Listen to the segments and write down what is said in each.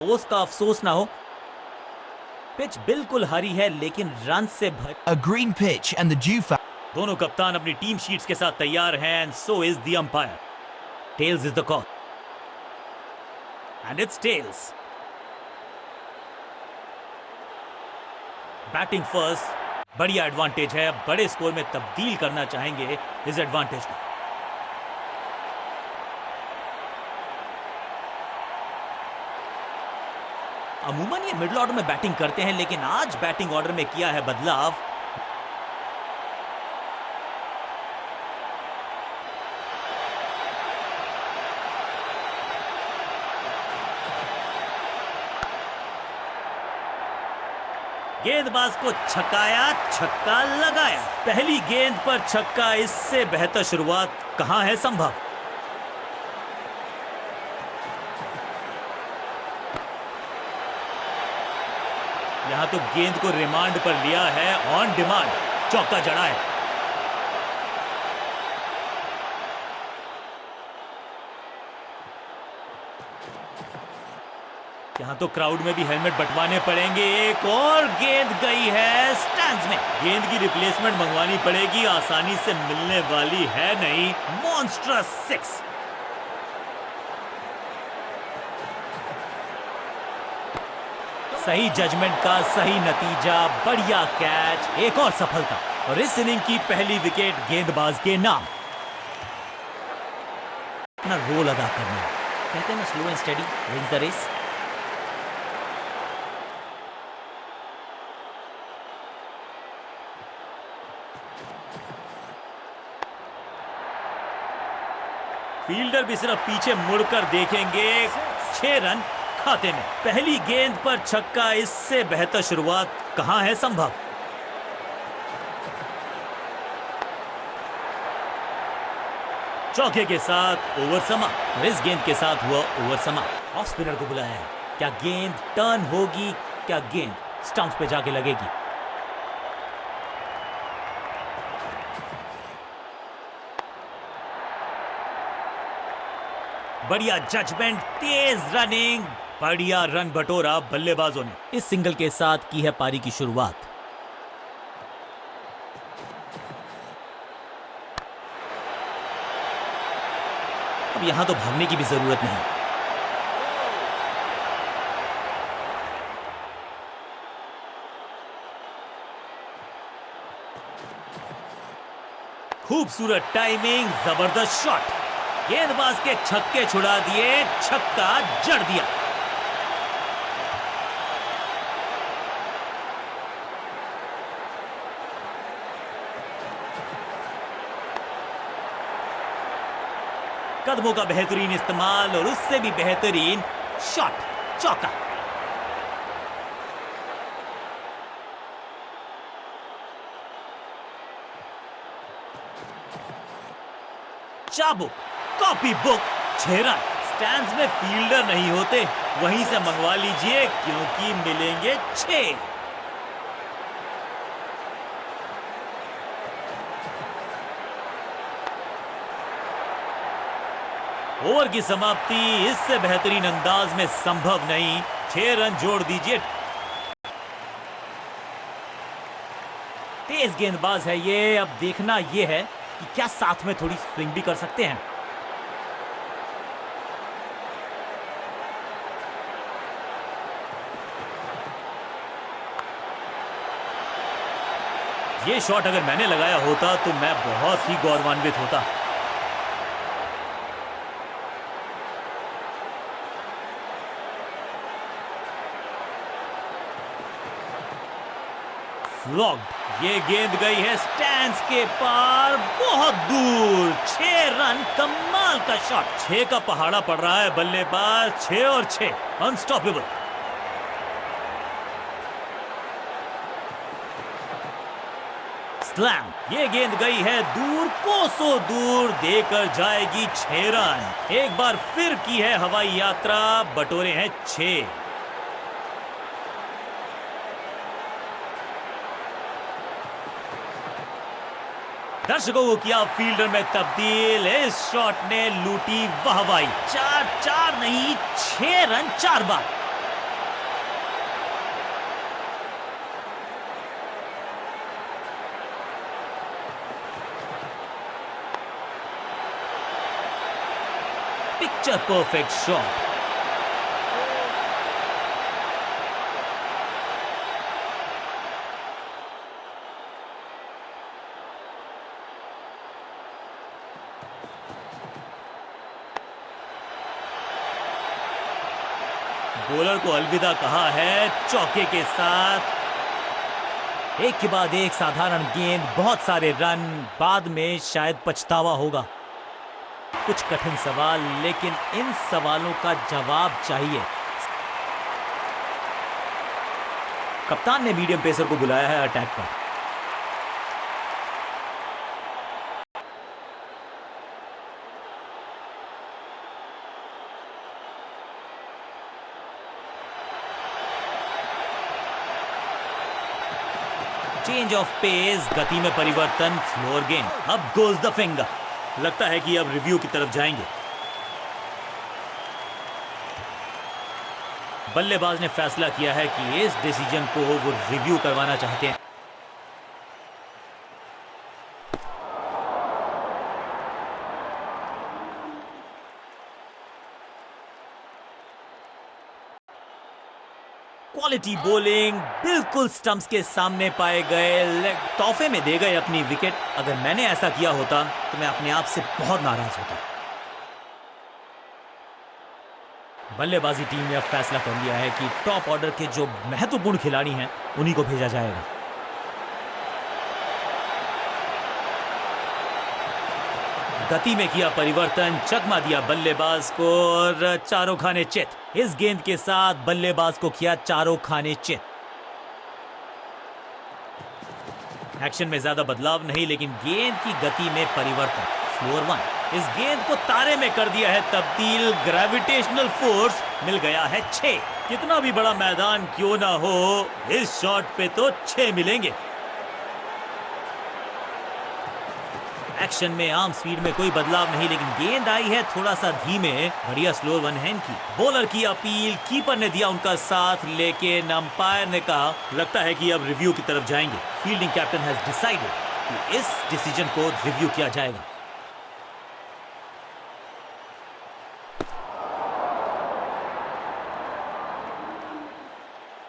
उसका अफसोस ना हो। पिच बिल्कुल हरी है लेकिन रन से भर। A green pitch and the due foul. दोनों कप्तान अपनी टीम शीट्स के साथ तैयार हैं and so is the umpire. Tails is the call and it's tails. Batting first, बढ़िया एडवांटेज है, बड़े स्कोर में तब्दील करना चाहेंगे इस एडवांटेज को। अमूमन ये मिडिल ऑर्डर में बैटिंग करते हैं लेकिन आज बैटिंग ऑर्डर में किया है बदलाव। गेंदबाज को छकाया, छक्का लगाया। पहली गेंद पर छक्का, इससे बेहतर शुरुआत कहां है संभव। यहां तो गेंद को रिमांड पर लिया है, ऑन डिमांड चौका जड़ा है। यहां तो क्राउड में भी हेलमेट बंटवाने पड़ेंगे। एक और गेंद गई है स्टैंड्स में। गेंद की रिप्लेसमेंट मंगवानी पड़ेगी, आसानी से मिलने वाली है नहीं। मॉन्स्ट्रस 6। सही जजमेंट का सही नतीजा, बढ़िया कैच, एक और सफलता और इस इनिंग की पहली विकेट गेंदबाज के नाम। अपना रोल अदा करना है, कहते हैं ना slow and steady wins the race. Fielder भी सिर्फ पीछे मुड़कर देखेंगे। 6 रन खाते में। पहली गेंद पर छक्का, इससे बेहतर शुरुआत कहां है संभव। चौके के साथ ओवर समाप्त और इस गेंद के साथ हुआ ओवर समाप्त। ऑफ स्पिनर को बुलाया है। क्या गेंद टर्न होगी, क्या गेंद स्टंप्स पे जाके लगेगी। बढ़िया जजमेंट, तेज रनिंग, बढ़िया रन बटोरा बल्लेबाजों ने। इस सिंगल के साथ की है पारी की शुरुआत। अब यहां तो भागने की भी जरूरत नहीं। खूबसूरत टाइमिंग, जबरदस्त शॉट। गेंदबाज के छक्के छुड़ा दिए, छक्का जड़ दिया। कदमों का बेहतरीन इस्तेमाल और उससे भी बेहतरीन शॉट, चौका। चाबुक, कॉपी बुक, 6 रन। स्टैंड्स में फील्डर नहीं होते, वहीं से मंगवा लीजिए क्योंकि मिलेंगे 6। ओवर की समाप्ति इससे बेहतरीन अंदाज में संभव नहीं। 6 रन जोड़ दीजिए। तेज गेंदबाज है ये। अब देखना ये है कि क्या साथ में थोड़ी स्विंग भी कर सकते हैं। ये शॉट अगर मैंने लगाया होता तो मैं बहुत ही गौरवान्वित होता। फ्लॉग्ड। ये गेंद गई है स्टैंड्स के पार, बहुत दूर। 6 रन, कमाल का शॉट। 6 का पहाड़ा पड़ रहा है बल्लेबाज। 6 और 6, अनस्टॉपेबल। स्लैम। ये गेंद गई है दूर, कोसों दूर, देकर जाएगी 6 रन। एक बार फिर की है हवाई यात्रा, बटोरे हैं 6। दर्शकों को किया फील्डर में तब्दील। इस शॉट ने लूटी वाहवाही। 4 नहीं 6 रन 4 बार। Picture perfect shot. बॉलर को अलविदा कहा है चौके के साथ। एक के बाद एक साधारण गेंद, बहुत सारे रन, बाद में शायद पछतावा होगा। कुछ कठिन सवाल, लेकिन इन सवालों का जवाब चाहिए। कप्तान ने मीडियम पेसर को बुलाया है अटैक पर। चेंज ऑफ पेस, गति में परिवर्तन, स्लोअर गेंद। अब गोज द फिंगर। लगता है कि अब रिव्यू की तरफ जाएंगे। बल्लेबाज ने फैसला किया है कि इस डिसीजन को वो रिव्यू करवाना चाहते हैं। क्वालिटी बॉलिंग, बिल्कुल स्टंप्स के सामने पाए गए, तोहफे में दे गए अपनी विकेट। अगर मैंने ऐसा किया होता तो मैं अपने आप से बहुत नाराज होता। बल्लेबाजी टीम ने अब फैसला कर लिया है कि टॉप ऑर्डर के जो महत्वपूर्ण खिलाड़ी हैं उन्हीं को भेजा जाएगा। गति में किया परिवर्तन, चकमा दिया बल्लेबाज को और चारों खाने चित। इस गेंद के साथ बल्लेबाज को किया चारों खाने चित। एक्शन में ज्यादा बदलाव नहीं, लेकिन गेंद की गति में परिवर्तन। Slower one. इस गेंद को तारे में कर दिया है तब्दील। ग्रेविटेशनल फोर्स मिल गया है 6। कितना भी बड़ा मैदान क्यों ना हो, इस शॉट पे तो 6 मिलेंगे। एक्शन में आर्म स्पीड में कोई बदलाव नहीं, लेकिन गेंद आई है थोड़ा सा धीमे। बढ़िया स्लोअर वन हैंड की। बॉलर की अपील, कीपर ने दिया उनका साथ, लेकिन अंपायर ने कहा लगता है कि अब रिव्यू की तरफ जाएंगे। फील्डिंग कैप्टन हैज डिसाइडेड कि इस डिसीजन को रिव्यू किया जाएगा।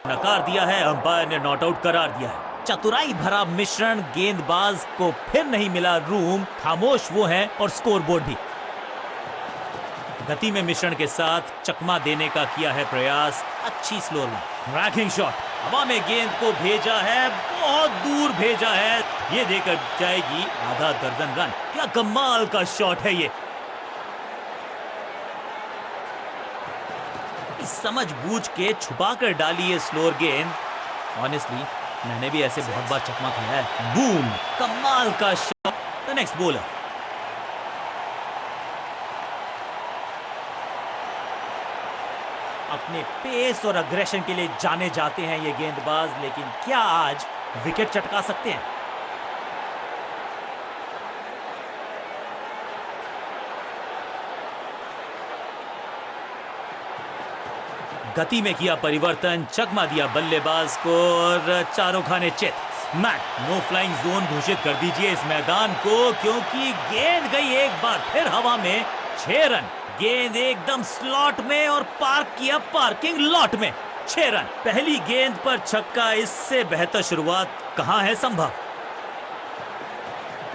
नकार दिया है, अंपायर ने नॉट आउट करार दिया है। चतुराई भरा मिश्रण, गेंदबाज को फिर नहीं मिला रूम। खामोश वो है और स्कोरबोर्ड भी। गति में मिश्रण के साथ चकमा देने का किया है प्रयास। अच्छी स्लोअर वन। रैकिंग शॉट, हवा में गेंद को भेजा है, बहुत दूर भेजा है। ये देकर जाएगी आधा दर्जन रन। क्या कमाल का शॉट है ये। समझ बूझ के छुपा कर डाली है स्लोअर गेंद। ऑनेस्टली मैंने भी ऐसे बहुत बार चकमा खाया है। बूम, कमाल का शॉट। The next bowler. अपने पेस और अग्रेशन के लिए जाने जाते हैं ये गेंदबाज, लेकिन क्या आज विकेट चटका सकते हैं? गति में किया परिवर्तन, चकमा दिया बल्लेबाज को और चारों खाने चित। स्मैक। नो फ्लाइंग जोन घोषित कर दीजिए इस मैदान को, क्योंकि गेंद गई एक बार फिर हवा में। 6 रन। गेंद एकदम स्लॉट में और पार्क किया पार्किंग लॉट में। 6 रन। पहली गेंद पर छक्का, इससे बेहतर शुरुआत कहां है संभव।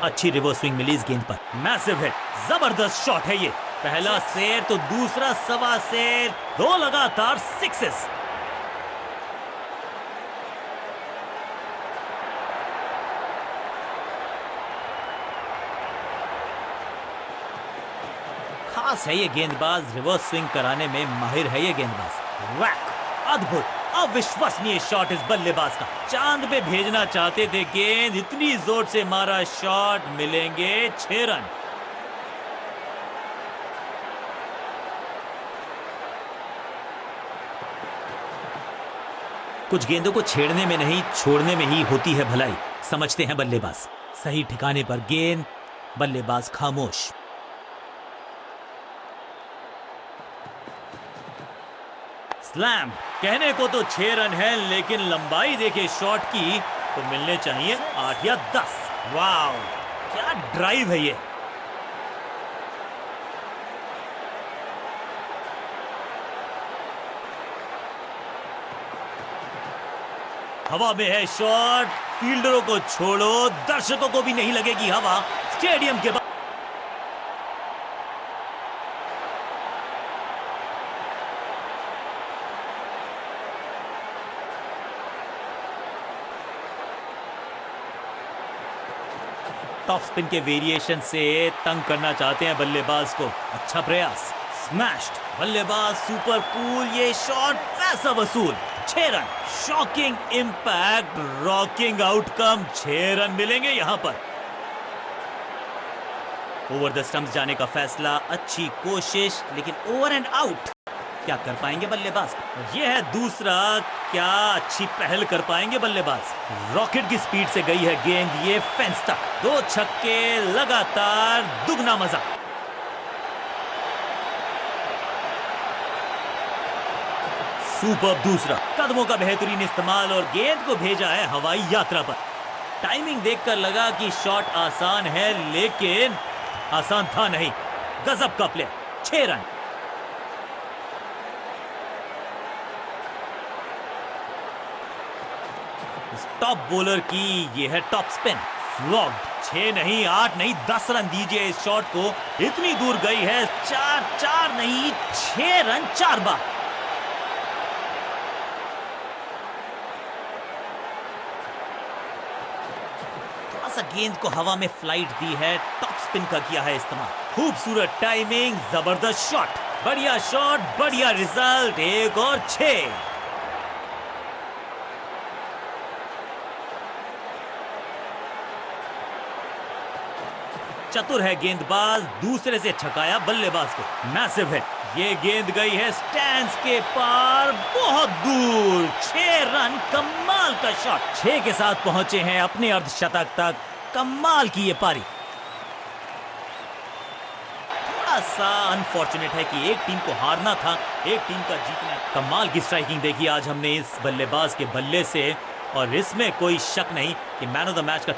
अच्छी रिवर्स स्विंग मिली इस गेंद पर। मैसिव हिट, जबरदस्त शॉट है ये। पहला शेर तो दूसरा सवा शेर, 2 लगातार सिक्सेस। खास है ये गेंदबाज, रिवर्स स्विंग कराने में माहिर है ये गेंदबाज। वैक, अद्भुत, अविश्वसनीय शॉट इस बल्लेबाज का। चांद पे भेजना चाहते थे गेंद, इतनी जोर से मारा शॉट। मिलेंगे 6 रन। कुछ गेंदों को छेड़ने में नहीं, छोड़ने में ही होती है भलाई, समझते हैं बल्लेबाज। सही ठिकाने पर गेंद, बल्लेबाज खामोश। स्लैम। कहने को तो 6 रन है, लेकिन लंबाई देखे शॉट की तो मिलने चाहिए 8 या 10। वाव, क्या ड्राइव है ये। हवा में है शॉट, फील्डरों को छोड़ो, दर्शकों को भी नहीं लगेगी हवा। स्टेडियम के टॉप स्पिन के वेरिएशन से तंग करना चाहते हैं बल्लेबाज को। अच्छा प्रयास, स्मैश्ड, बल्लेबाज सुपर कूल, ये शॉट पैसा वसूल। 6 run, shocking impact, rocking outcome. 6 run मिलेंगे यहां पर। ओवर द स्टंप्स जाने का फैसला, अच्छी कोशिश, लेकिन ओवर एंड आउट। क्या कर पाएंगे बल्लेबाज? यह है दूसरा, क्या अच्छी पहल कर पाएंगे बल्लेबाज? रॉकेट की स्पीड से गई है गेंद, ये फेंस तक। 2 छक्के लगातार, दुगना मजा। सुपर दूसरा, कदमों का बेहतरीन इस्तेमाल और गेंद को भेजा है हवाई यात्रा पर। टाइमिंग देखकर लगा कि शॉट आसान है, लेकिन आसान था नहीं। गजब का प्ले। 6 रन। टॉप बॉलर की ये है टॉप स्पिन, फ्लॉग्ड। 6 नहीं, 8 नहीं, 10 रन दीजिए इस शॉट को। इतनी दूर गई है। 4 नहीं, 6 रन 4 बार। थोड़ा सा गेंद को हवा में फ्लाइट दी है, टॉप स्पिन का किया है इस्तेमाल। खूबसूरत टाइमिंग, जबरदस्त शॉट, बढ़िया शॉट, बढ़िया रिजल्ट। 1 और 6। चतुर है गेंदबाज, दूसरे से छकाया बल्लेबाज को। मैसिव है, ये गेंद गई है स्टैंड्स के पार, बहुत दूर। 6 रन, कमाल का शॉट। 6 के साथ पहुंचे हैं अपने अर्धशतक तक। कमाल की ये पारी। थोड़ा सा अनफॉर्चुनेट है कि एक टीम को हारना था, एक टीम का जीतना। कमाल की स्ट्राइकिंग देखी आज हमने इस बल्लेबाज के बल्ले से, और इसमें कोई शक नहीं कि मैन ऑफ द मैच का